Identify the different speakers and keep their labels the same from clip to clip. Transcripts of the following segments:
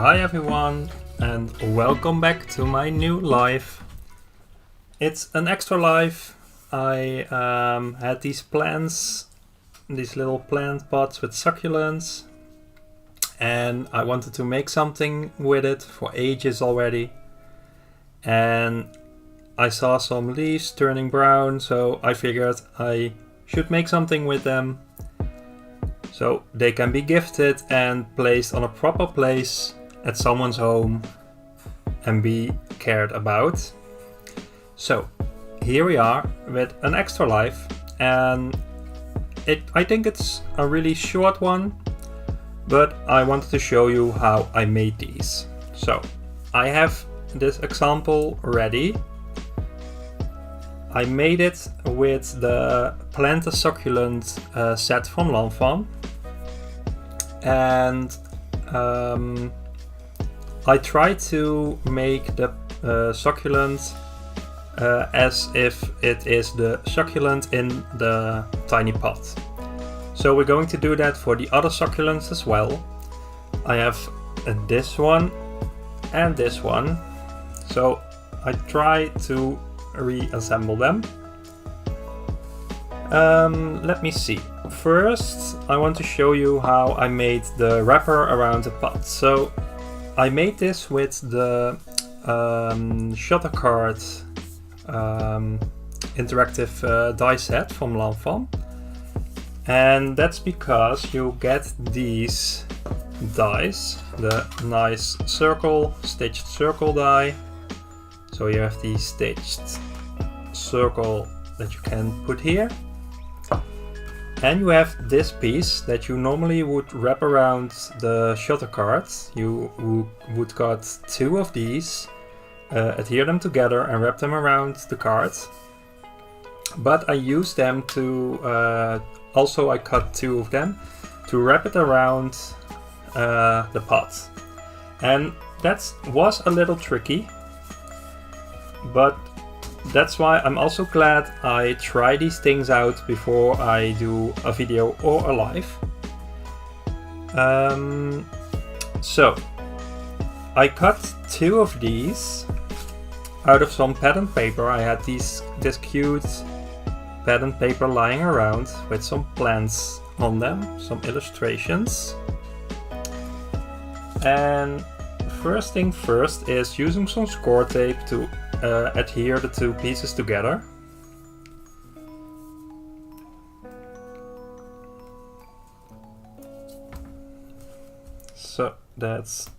Speaker 1: Hi everyone, and welcome back to my new live. It's an extra live. I had these plants, these little plant pots with succulents, and I wanted to make something with it for ages already. And I saw some leaves turning brown, so I figured I should make something with them so they can be gifted and placed on a proper place at someone's home and be cared about. So here we are with an extra life, and I think it's a really short one, but I wanted to show you how I made these. So I have this example ready. I made it with the Plant-A-Succulent set from Lawn Fawn, and I tried to make the succulent as if it is the succulent in the tiny pot. So we're going to do that for the other succulents as well. I have this one and this one, so I try to reassemble them. Let me see. First, I want to show you how I made the wrapper around the pot. So I made this with the shutter card interactive die set from Lawn Fawn, and that's because you get these dies, the nice stitched circle die. So you have the stitched circle that you can put here, and you have this piece that you normally would wrap around the shutter card. You would cut two of these, adhere them together and wrap them around the card. But I used them to, also I cut two of them to wrap it around the pot. And that was a little tricky, but that's why I'm also glad I try these things out before I do a video or a live. So I cut two of these out of some pattern paper. I had this cute pattern paper lying around with some plants on them, some illustrations. And first thing first is using some score tape to adhere the two pieces together. So that's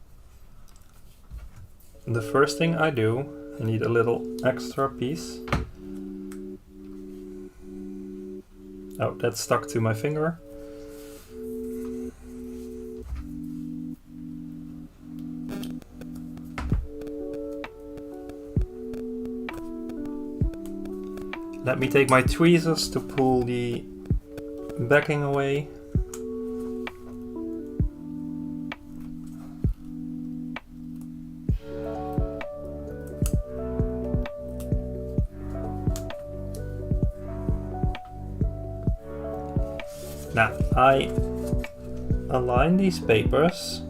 Speaker 1: the first thing I do. I need a little extra piece. Oh, that stuck to my finger. Let me take my tweezers to pull the backing away. Now I align these papers.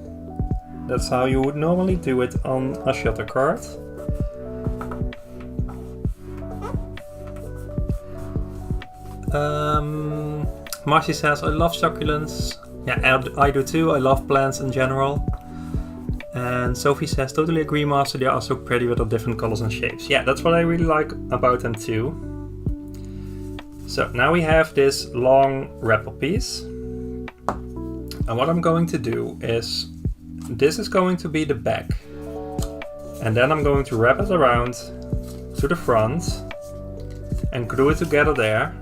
Speaker 1: That's how you would normally do it on a shutter card. Marcy says, I love succulents. Yeah, I do too. I love plants in general. And Sophie says, totally agree, Master. They are so pretty with all different colors and shapes. Yeah, that's what I really like about them too. So now we have this long wrapper piece. And what I'm going to do is, this is going to be the back. And then I'm going to wrap it around to the front and glue it together there.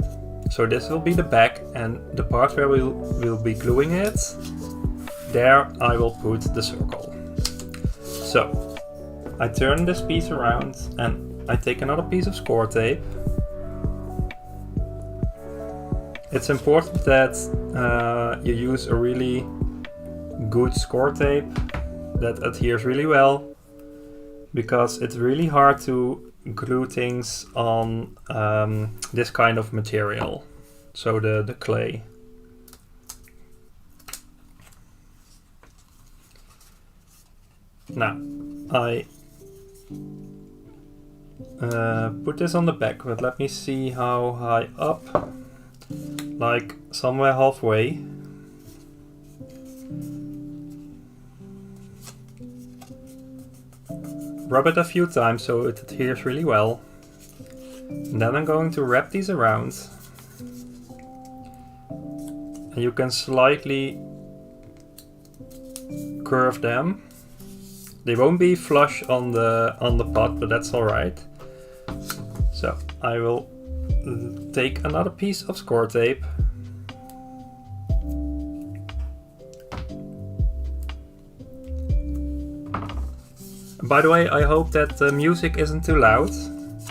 Speaker 1: So this will be the back, and the part where we'll be gluing it, there I will put the circle. So I turn this piece around and I take another piece of score tape. It's important that you use a really good score tape that adheres really well, because it's really hard to glue things on this kind of material, so the clay. Now, I put this on the back, but let me see how high up. Like somewhere halfway. Rub it a few times so it adheres really well. And then I'm going to wrap these around. And you can slightly curve them. They won't be flush on the pot, but that's alright. So I will take another piece of score tape. By the way, I hope that the music isn't too loud.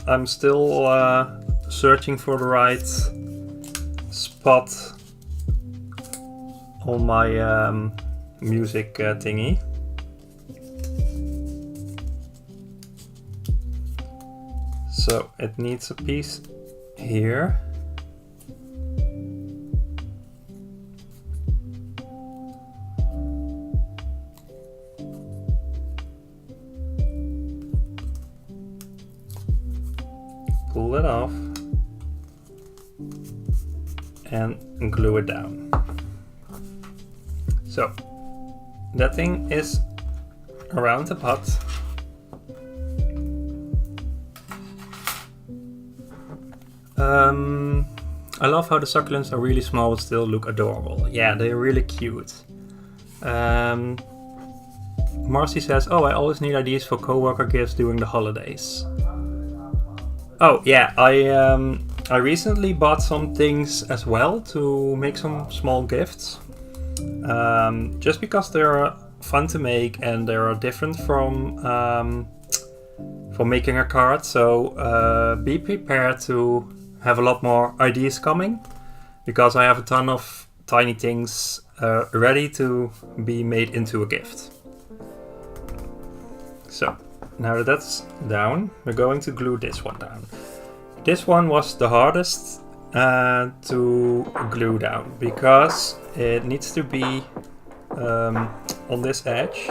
Speaker 1: I'm still searching for the right spot on my music thingy. So it needs a piece here. Pull it off and glue it down. So that thing is around the pot. I love how the succulents are really small but still look adorable. Yeah, they're really cute. Marcy says, oh, I always need ideas for coworker gifts during the holidays. Oh yeah, I recently bought some things as well to make some small gifts. Just because they're fun to make and they are different from making a card. So be prepared to have a lot more ideas coming, because I have a ton of tiny things ready to be made into a gift. So now that that's down, we're going to glue this one down. This one was the hardest to glue down because it needs to be on this edge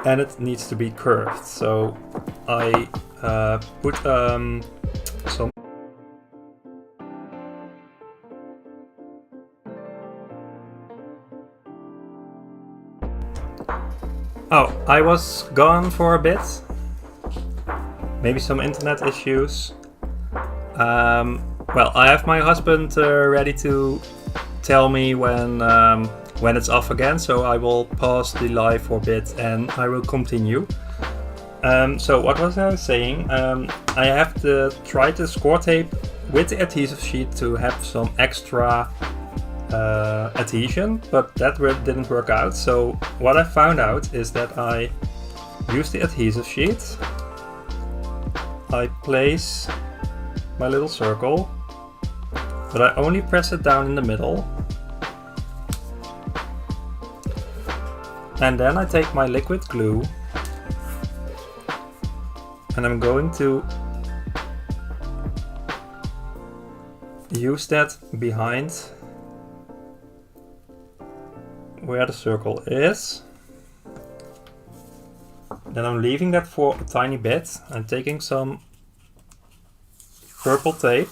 Speaker 1: and it needs to be curved. So I put some Oh, I was gone for a bit. Maybe some internet issues. Well, I have my husband ready to tell me when it's off again, so I will pause the live for a bit and I will continue. So what was I saying? I have to try to score tape with the adhesive sheet to have some extra adhesion, but that didn't work out. So what I found out is that I use the adhesive sheet, I place my little circle, but I only press it down in the middle, and then I take my liquid glue and I'm going to use that behind where the circle is. Then I'm leaving that for a tiny bit. I'm taking some purple tape.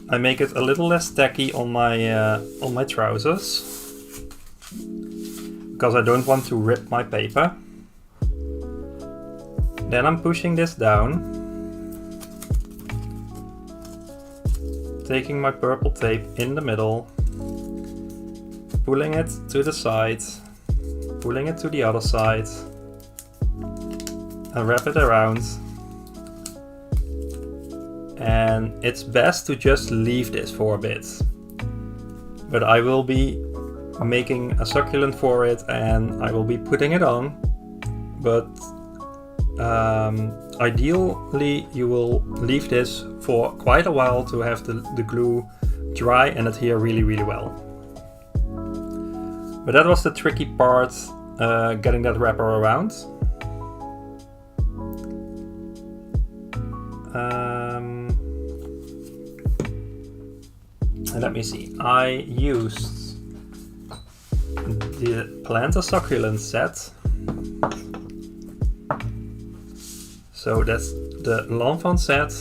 Speaker 1: I make it a little less tacky on my trousers because I don't want to rip my paper. Then I'm pushing this down, taking my purple tape in the middle, pulling it to the side, pulling it to the other side, and wrap it around. And it's best to just leave this for a bit. But I will be making a succulent for it and I will be putting it on. But ideally you will leave this for quite a while to have the glue dry and adhere really, really well. But that was the tricky part, getting that wrapper around. And let me see, I used the Plant-A-Succulent set. So that's the Lawn Fawn set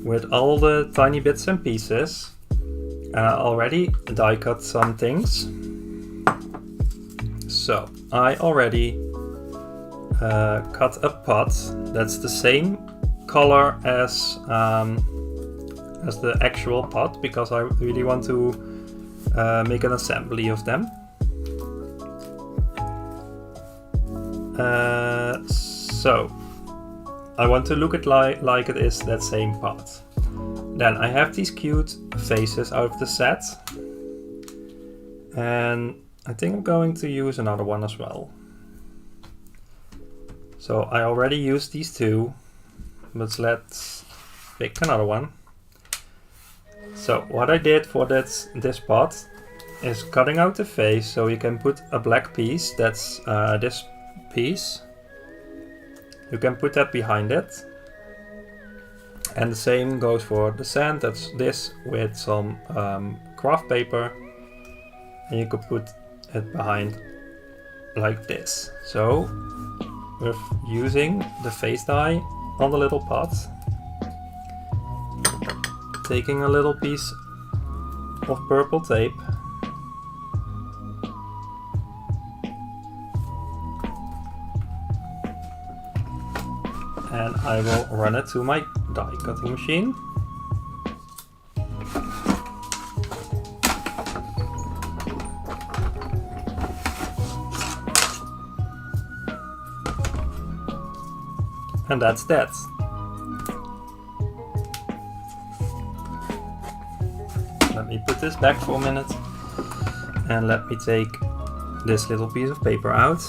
Speaker 1: with all the tiny bits and pieces. And I already die cut some things. So I already cut a pot that's the same color as the actual pot, because I really want to make an assembly of them. So I want to look at like it is that same pot. Then I have these cute faces out of the set, and I think I'm going to use another one as well. So I already used these two, but let's pick another one. So what I did for this pot is cutting out the face, so you can put a black piece, that's this piece. You can put that behind it. And the same goes for the sand, that's this with some craft paper. And you could put it behind like this. So with using the face dye on the little pot, taking a little piece of purple tape, and I will run it to my die cutting machine. And that's that. Let me put this back for a minute and let me take this little piece of paper out.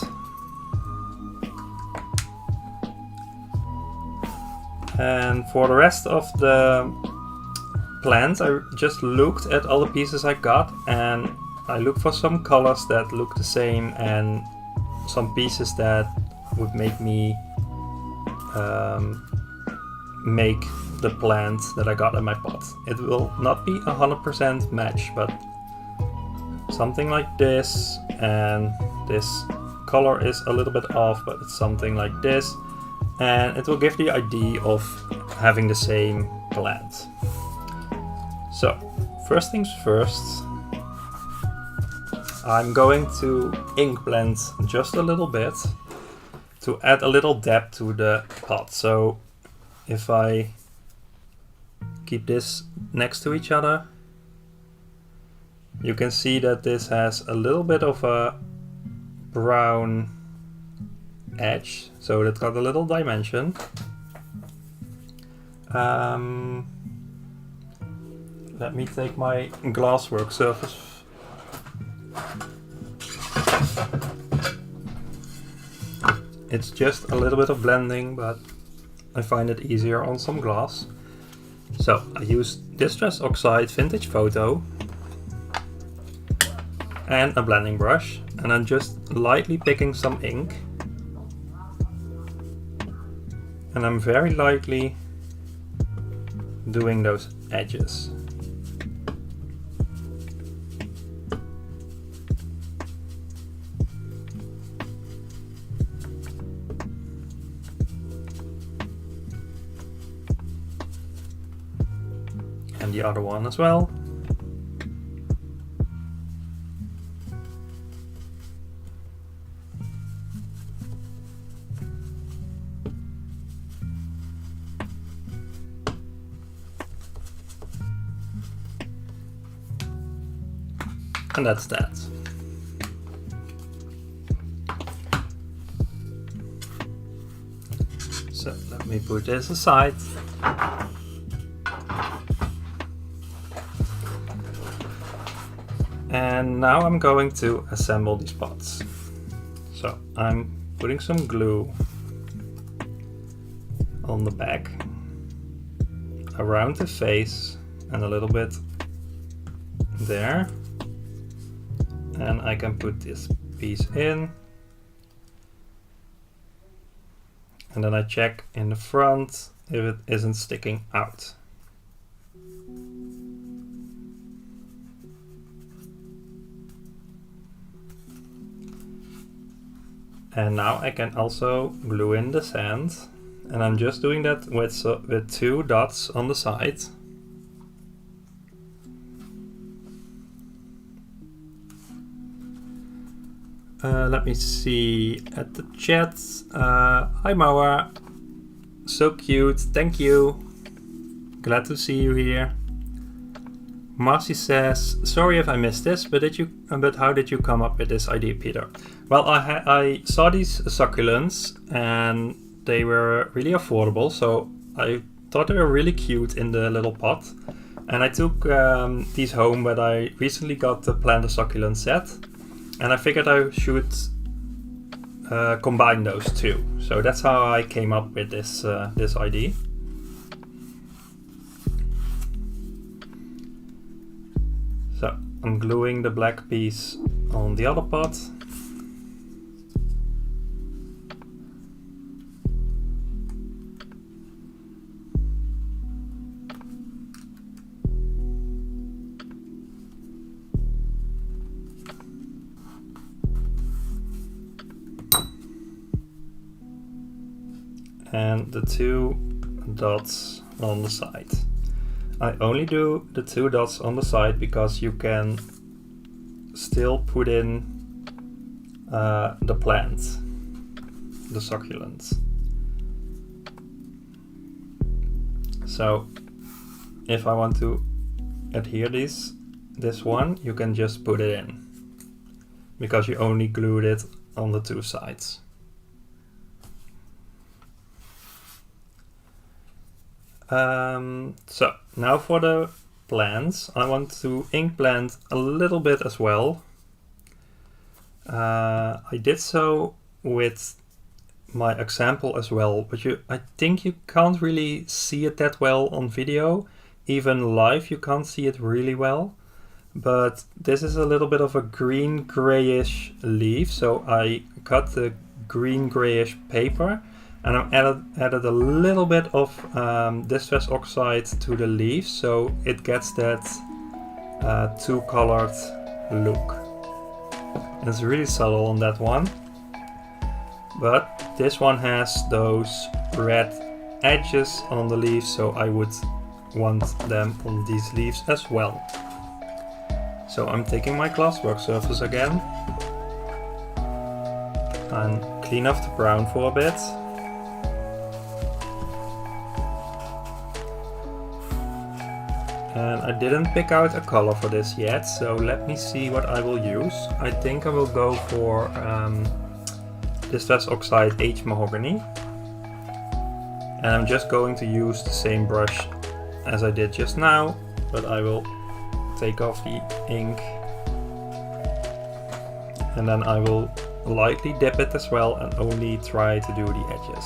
Speaker 1: And for the rest of the plant, I just looked at all the pieces I got, and I looked for some colors that look the same and some pieces that would make me make the plant that I got in my pot. It will not be 100% match, but something like this, and this color is a little bit off, but it's something like this. And it will give the idea of having the same plant. So, first things first, I'm going to ink blend just a little bit to add a little depth to the pot. So, if I keep this next to each other, you can see that this has a little bit of a brown edge, so that's got a little dimension. Let me take my glasswork surface. It's just a little bit of blending, but I find it easier on some glass. So I use Distress Oxide Vintage Photo and a blending brush, and I'm just lightly picking some ink. And I'm very lightly doing those edges. And the other one as well. And that's that. So let me put this aside. And now I'm going to assemble these pots. So I'm putting some glue on the back, around the face, and a little bit there. And I can put this piece in. And then I check in the front if it isn't sticking out. And now I can also glue in the sand, and I'm just doing that with 2 dots on the side. Let me see at the chat. Hi Maura, so cute, thank you. Glad to see you here. Marcy says, sorry if I missed this, but how did you come up with this idea, Peter? Well, I saw these succulents and they were really affordable, so I thought they were really cute in the little pot. And I took these home, but I recently got the Plant-A-Succulent set, and I figured I should combine those two. So that's how I came up with this idea. So I'm gluing the black piece on the other pot. And the 2 dots on the side. I only do the 2 dots on the side because you can still put in the plant, the succulent. So if I want to adhere this one, you can just put it in because you only glued it on the 2 sides. So now for the plants, I want to ink blend a little bit as well. I did so with my example as well, but I think you can't really see it that well on video. Even live you can't see it really well. But this is a little bit of a green grayish leaf, so I cut the green grayish paper and I added a little bit of distress oxide to the leaves, so it gets that 2-colored look. And it's really subtle on that one, but this one has those red edges on the leaves, so I would want them on these leaves as well. So I'm taking my glasswork surface again and clean off the brown for a bit. And I didn't pick out a color for this yet, so let me see what I will use. I think I will go for Distress Oxide H Mahogany. And I'm just going to use the same brush as I did just now, but I will take off the ink. And then I will lightly dip it as well and only try to do the edges.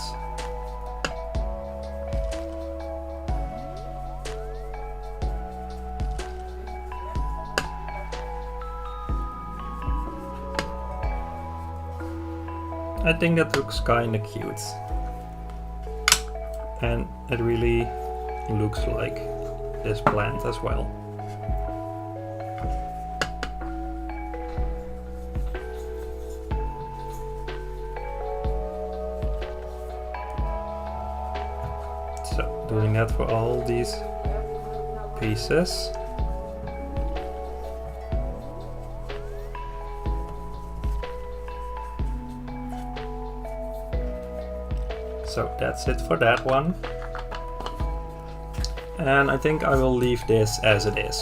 Speaker 1: I think that looks kinda cute. And it really looks like this plant as well. So, doing that for all these pieces. So that's it for that one. And I think I will leave this as it is.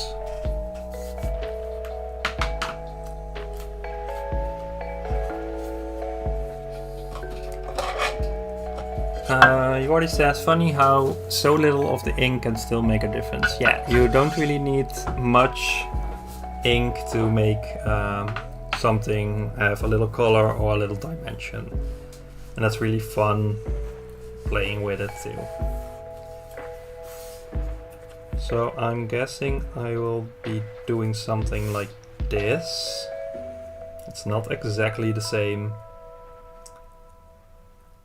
Speaker 1: Jordi says, funny how so little of the ink can still make a difference. Yeah, you don't really need much ink to make something have a little color or a little dimension. And that's really fun playing with it too. So I'm guessing I will be doing something like this. It's not exactly the same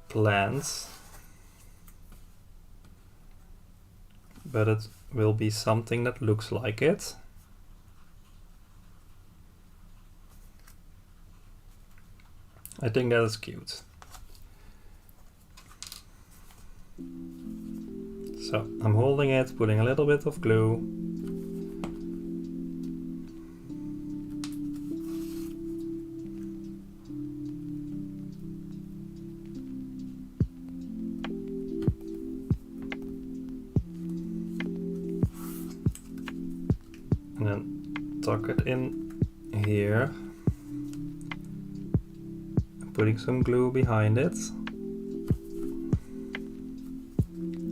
Speaker 1: plant, but it will be something that looks like it. I think that is cute. So I'm holding it, putting a little bit of glue. And then tuck it in here. Putting some glue behind it.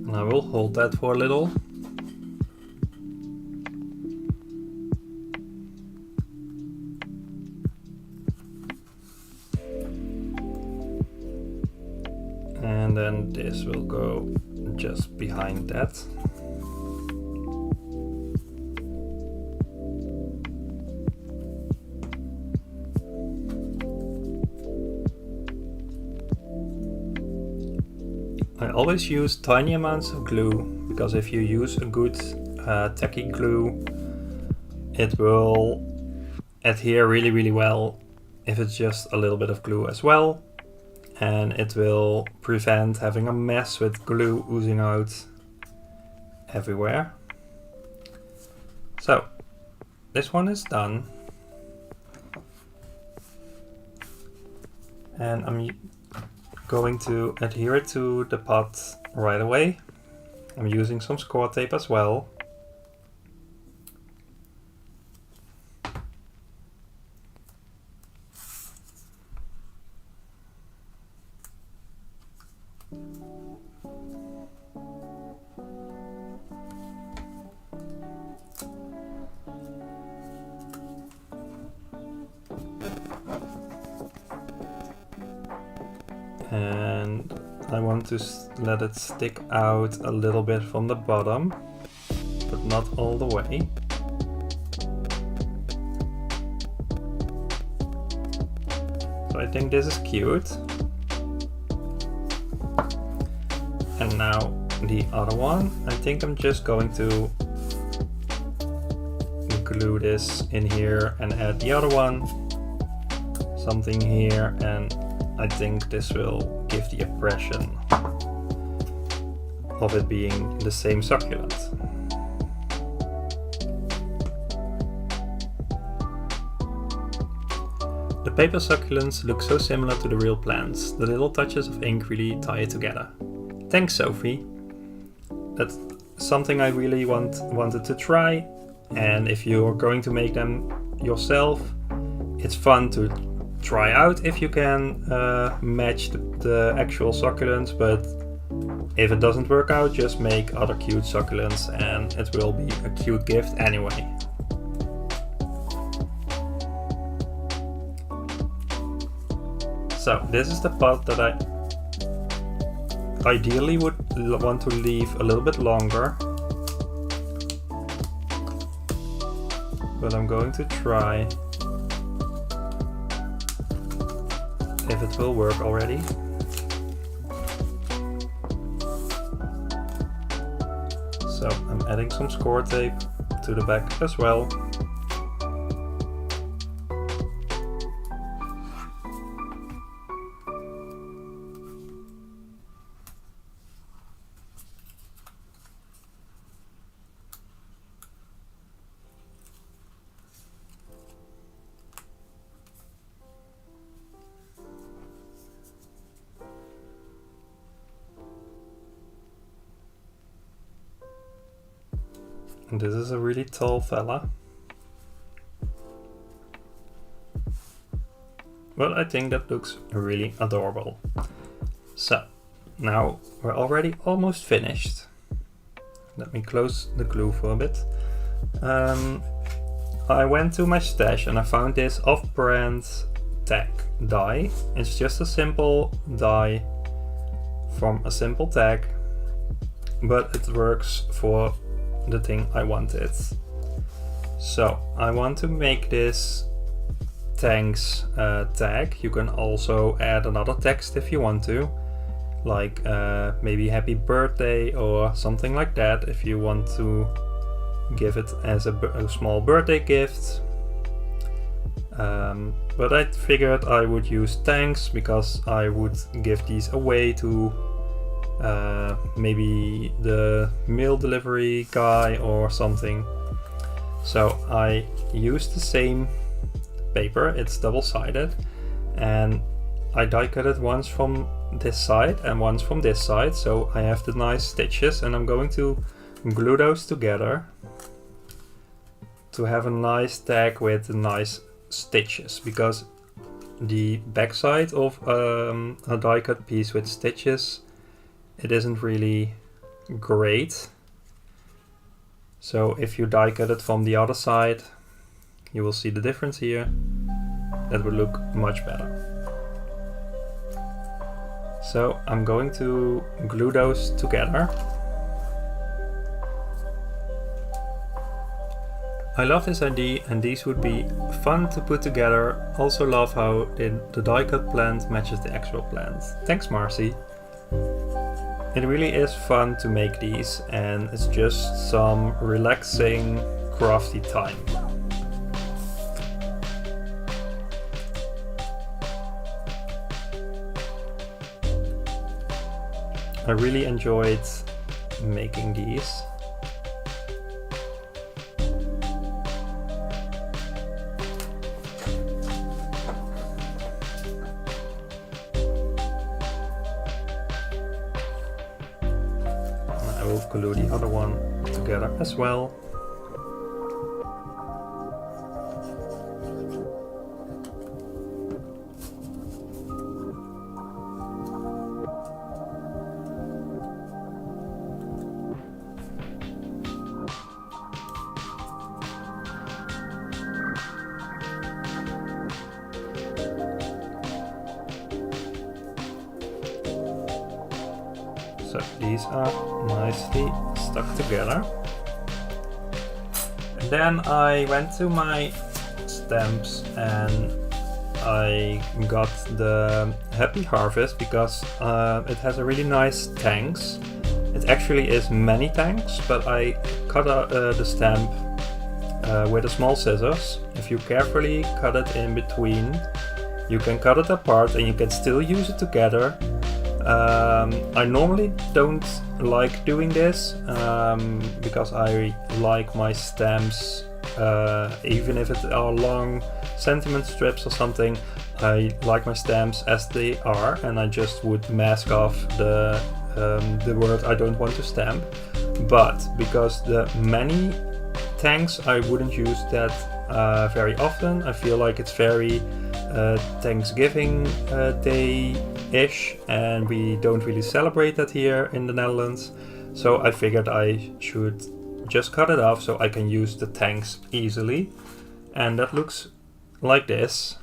Speaker 1: And I will hold that for a little. And then this will go just behind that. I always use tiny amounts of glue, because if you use a good tacky glue, it will adhere really well if it's just a little bit of glue as well, and it will prevent having a mess with glue oozing out everywhere. So this one is done, and I'm going to adhere it to the pot right away. I'm using some score tape as well. And I want to let it stick out a little bit from the bottom, but not all the way. So I think this is cute. And now the other one, I think I'm just going to glue this in here and add the other one, something here, and I think this will give the impression of it being the same succulent. The paper succulents look so similar to the real plants. The little touches of ink really tie it together. Thanks, Sophie. That's something I really wanted to try, and if you're going to make them yourself, it's fun to try out if you can match the actual succulents, but if it doesn't work out, just make other cute succulents and it will be a cute gift anyway. So this is the pot that I ideally would want to leave a little bit longer, but I'm going to try if it will work already. So I'm adding some score tape to the back as well. And this is a really tall fella. Well, I think that looks really adorable. So, now we're already almost finished. Let me close the glue for a bit. I went to my stash and I found this off-brand tag die. It's just a simple die from a simple tag, but it works for the thing I wanted. So I want to make this thanks tag. You can also add another text if you want to, like maybe happy birthday or something like that, if you want to give it as a small birthday gift. But I figured I would use tanks because I would give these away to maybe the mail delivery guy or something. So I used the same paper, it's double-sided, and I die cut it once from this side and once from this side, so I have the nice stitches, and I'm going to glue those together to have a nice tag with the nice stitches, because the backside of a die cut piece with stitches, it isn't really great. So if you die cut it from the other side, you will see the difference here. That would look much better. So I'm going to glue those together. I love this idea, and these would be fun to put together. Also love how the die cut plant matches the actual plant. Thanks, Marcy. It really is fun to make these, and it's just some relaxing, crafty time. I really enjoyed making these. I will glue the other one together as well. So these are nicely stuck together. And then I went to my stamps and I got the Happy Harvest because it has a really nice tanks. It actually is many tanks, but I cut the stamp with a small scissors. If you carefully cut it in between, you can cut it apart and you can still use it together. I normally don't like doing this because I like my stamps, even if it are long sentiment strips or something, I like my stamps as they are, and I just would mask off the word I don't want to stamp. But because the many tanks, I wouldn't use that very often. I feel like it's very Thanksgiving Day-ish, and we don't really celebrate that here in the Netherlands. So I figured I should just cut it off so I can use the tanks easily. And that looks like this.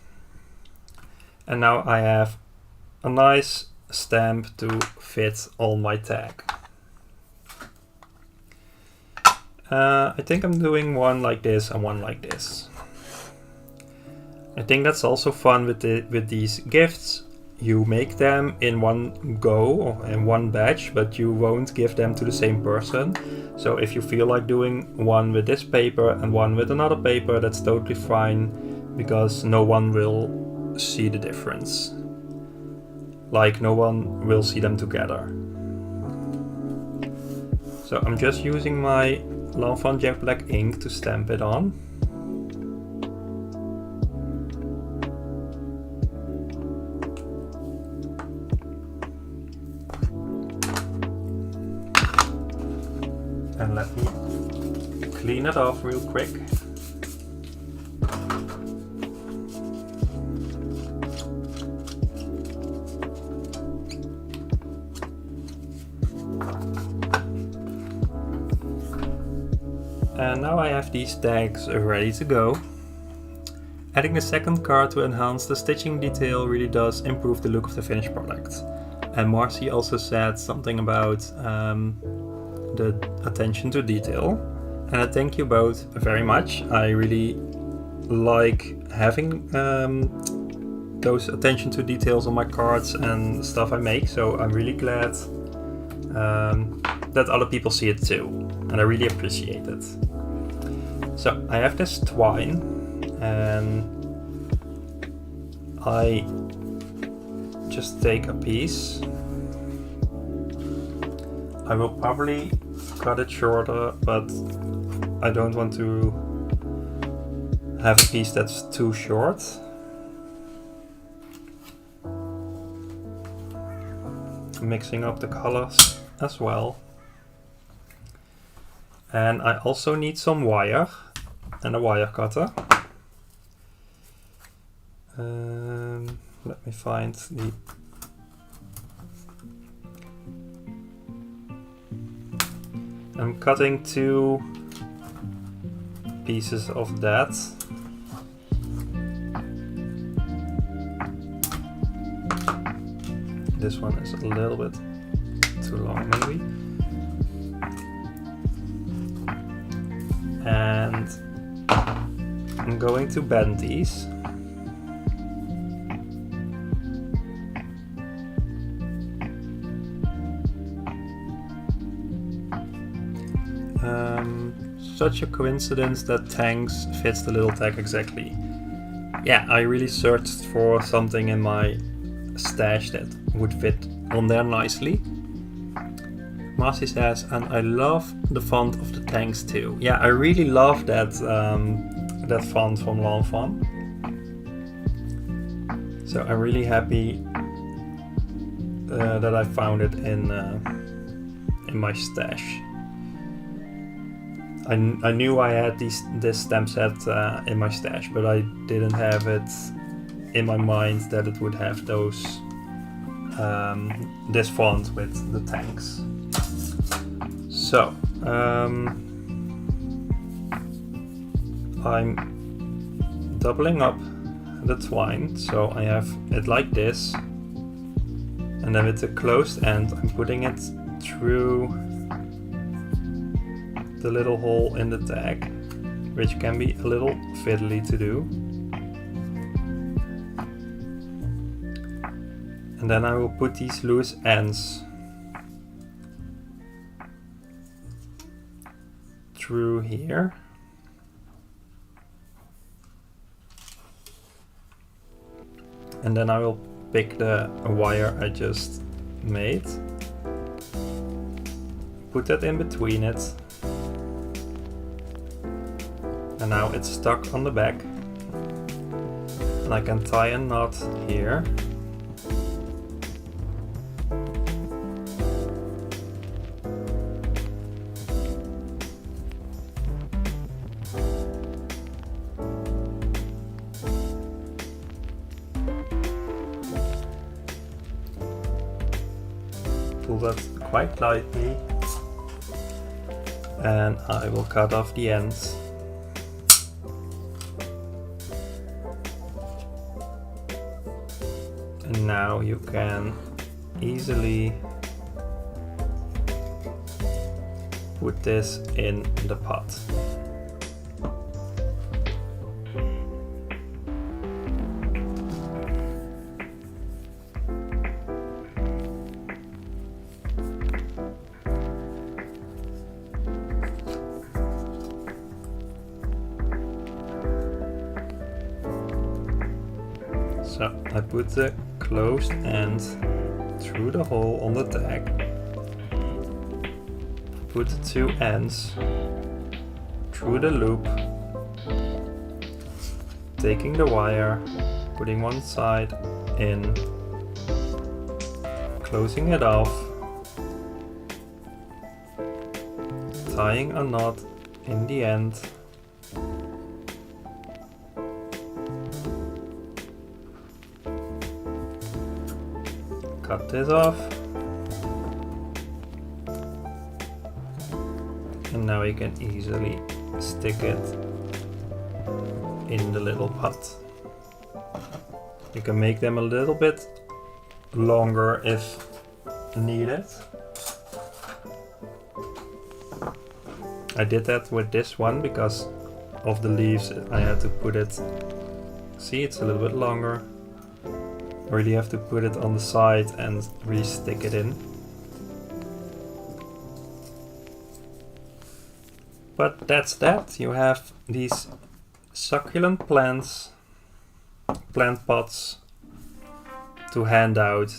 Speaker 1: And now I have a nice stamp to fit on my tag. I think I'm doing one like this and one like this. I think that's also fun with these gifts. You make them in one go or in one batch, but you won't give them to the same person. So if you feel like doing one with this paper and one with another paper, that's totally fine, because no one will see the difference. Like, no one will see them together. So I'm just using my Lawn Fawn Jet Black ink to stamp it on. And let me clean it off real quick. And now I have these tags ready to go. Adding the second card to enhance the stitching detail really does improve the look of the finished product. And Marcy also said something about the attention to detail, and I thank you both very much. I really like having those attention to details on my cards and stuff I make, so I'm really glad that other people see it too, and I really appreciate it. So I have this twine, and I just take a piece. I will probably cut it shorter, but I don't want to have a piece that's too short. Mixing up the colors as well. And I also need some wire and a wire cutter. Let me find the... I'm cutting 2 pieces of that. This one is a little bit too long maybe. And I'm going to bend these. Such a coincidence that tanks fits the little tag exactly. Yeah, I really searched for something in my stash that would fit on there nicely. Marcy says, and I love the font of the tanks too. Yeah, I really love that that font from Lawn Fawn. So I'm really happy that I found it in my stash. I knew I had this stamp set in my stash, but I didn't have it in my mind that it would have those this font with the tanks. So I'm doubling up the twine, so I have it like this, and then with the closed end I'm putting it through the little hole in the tag, which can be a little fiddly to do. And then I will put these loose ends through here. And then I will pick the wire I just made, put that in between it. And now it's stuck on the back, and I can tie a knot here. Pull that quite lightly, and I will cut off the ends. And now you can easily put this in the pot. So I put the closed end through the hole on the tag, put the 2 ends through the loop, taking the wire, putting one side in, closing it off, tying a knot in the end, cut this off, and now you can easily stick it in the little pot. You can make them a little bit longer if needed. I did that with this one because of the leaves. I had to put it, see, it's a little bit longer. I really have to put it on the side and really stick it in. But that's that. You have these succulent plants, plant pots to hand out.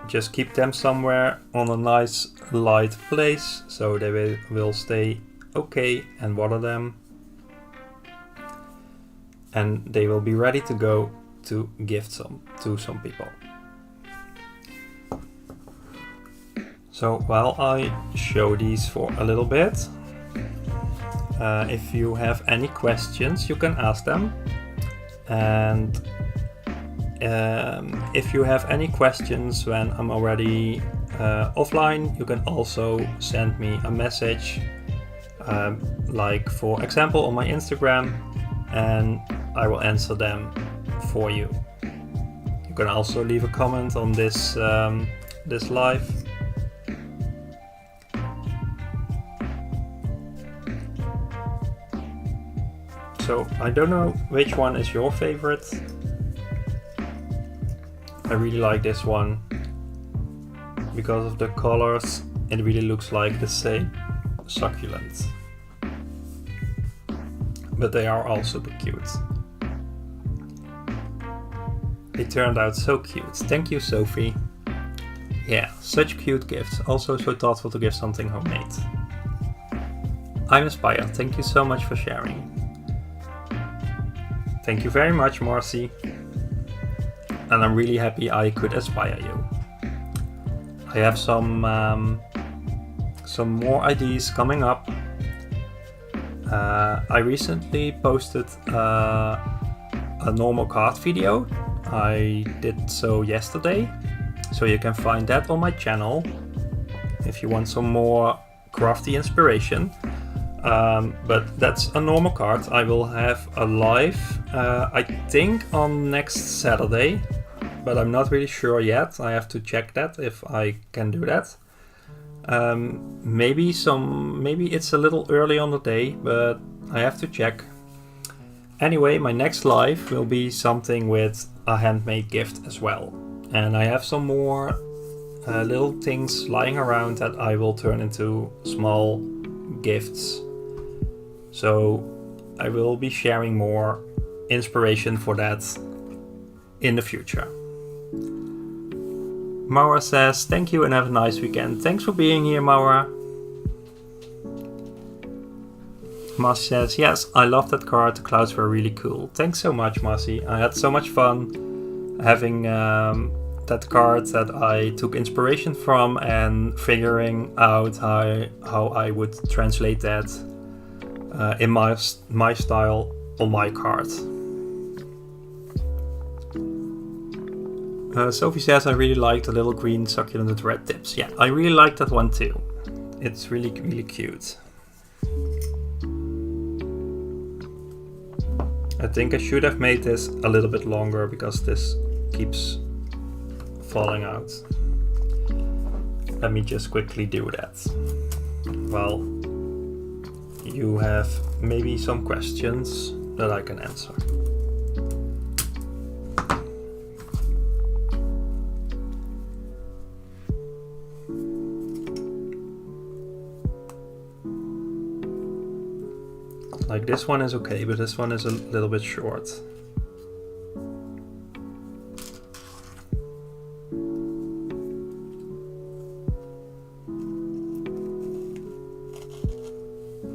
Speaker 1: Just keep them somewhere on a nice light place so they will stay okay, and water them. And they will be ready to go to gift to some people. So while I show these for a little bit, if you have any questions, you can ask them. And if you have any questions when I'm already offline, you can also send me a message, like for example on my Instagram, and I will answer them for you. You can also leave a comment on this this live. So I don't know which one is your favorite. I really like this one because of the colors. It really looks like the same succulent, but they are all super cute. They turned out so cute. Thank you, Sophie. Yeah, such cute gifts. Also so thoughtful to give something homemade. I'm inspired. Thank you so much for sharing. Thank you very much, Marcy. And I'm really happy I could inspire you. I have some more ideas coming up. I recently posted a normal card video. I did so yesterday, so you can find that on my channel if you want some more crafty inspiration. But that's a normal card. I will have a live, I think on next Saturday, but I'm not really sure yet. I have to check that if I can do that. Maybe it's a little early on the day, but I have to check. Anyway, my next live will be something with a handmade gift as well. And I have some more little things lying around that I will turn into small gifts. So I will be sharing more inspiration for that in the future. Maura says, thank you and have a nice weekend. Thanks for being here, Maura. Marcy says, yes, I love that card. The clouds were really cool. Thanks so much, Marcy. I had so much fun having that card that I took inspiration from and figuring out how I would translate that in my style on my card. Sophie says, I really like the little green succulent with red tips. Yeah, I really like that one too. It's really, really cute. I think I should have made this a little bit longer because this keeps falling out. Let me just quickly do that. Well, you have maybe some questions that I can answer. Like this one is okay, but this one is a little bit short.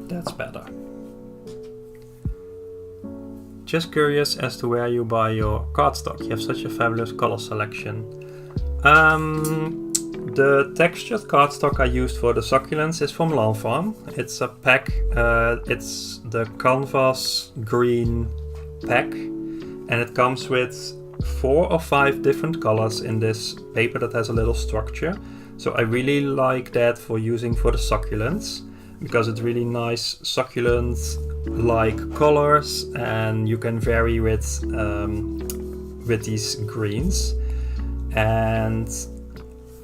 Speaker 1: That's better. Just curious as to where you buy your cardstock. You have such a fabulous color selection. The textured cardstock I used for the succulents is from Lawn Fawn. It's a pack, it's the canvas green pack, and it comes with 4 or 5 different colors in this paper that has a little structure. So I really like that for using for the succulents, because it's really nice succulent-like colors, and you can vary with these greens. And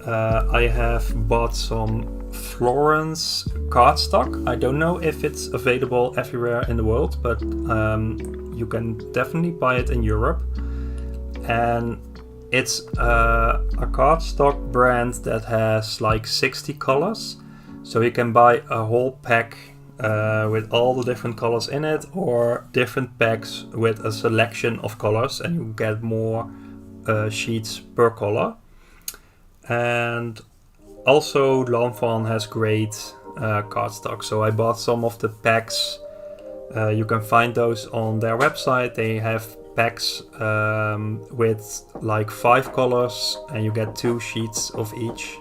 Speaker 1: I have bought some Florence cardstock. I don't know if it's available everywhere in the world, but you can definitely buy it in Europe. And it's a cardstock brand that has like 60 colors. So you can buy a whole pack with all the different colors in it, or different packs with a selection of colors, and you get more sheets per color. And also Lawn Fawn has great cardstock, so I bought some of the packs. You can find those on their website. They have packs with like 5 colors and you get 2 sheets of each.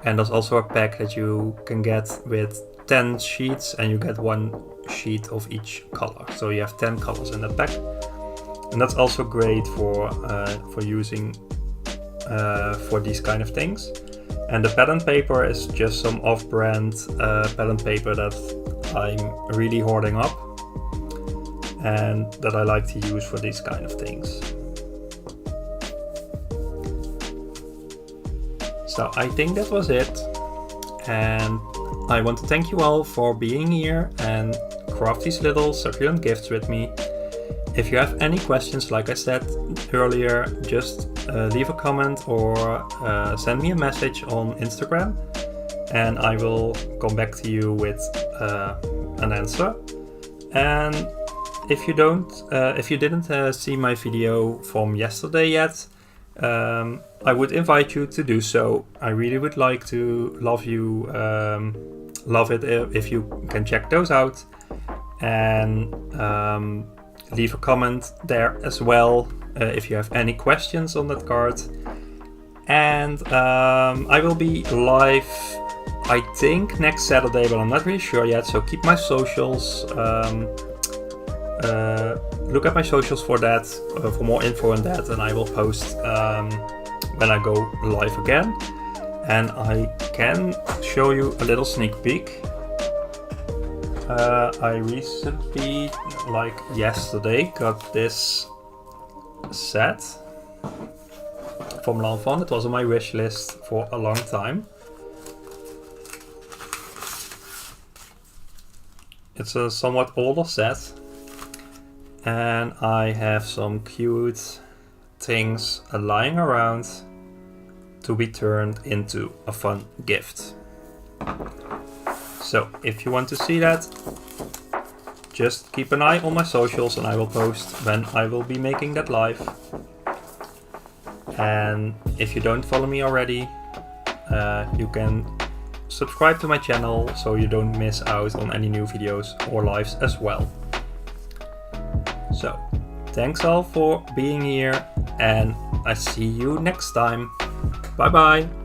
Speaker 1: And there's also a pack that you can get with 10 sheets and you get 1 sheet of each color. So you have 10 colors in the pack. And that's also great for using for these kind of things. And the pattern paper is just some off-brand pattern paper that I'm really hoarding up and that I like to use for these kind of things. So I think that was it, and I want to thank you all for being here and craft these little succulent gifts with me. If you have any questions, like I said earlier, just leave a comment or send me a message on Instagram and I will come back to you with an answer. And if you didn't see my video from yesterday yet, I would invite you to do so. I really would like to love it if you can check those out and leave a comment there as well if you have any questions on that card. And I will be live, I think, next Saturday, but I'm not really sure yet, so keep my socials. Look at my socials for that, for more info on that, and I will post when I go live again. And I can show you a little sneak peek. I recently, like yesterday, got this set from Lawn Fawn. It was on my wish list for a long time. It's a somewhat older set, and I have some cute things lying around to be turned into a fun gift. So if you want to see that, just keep an eye on my socials and I will post when I will be making that live. And if you don't follow me already, you can subscribe to my channel so you don't miss out on any new videos or lives as well. So thanks all for being here and I see you next time. Bye bye.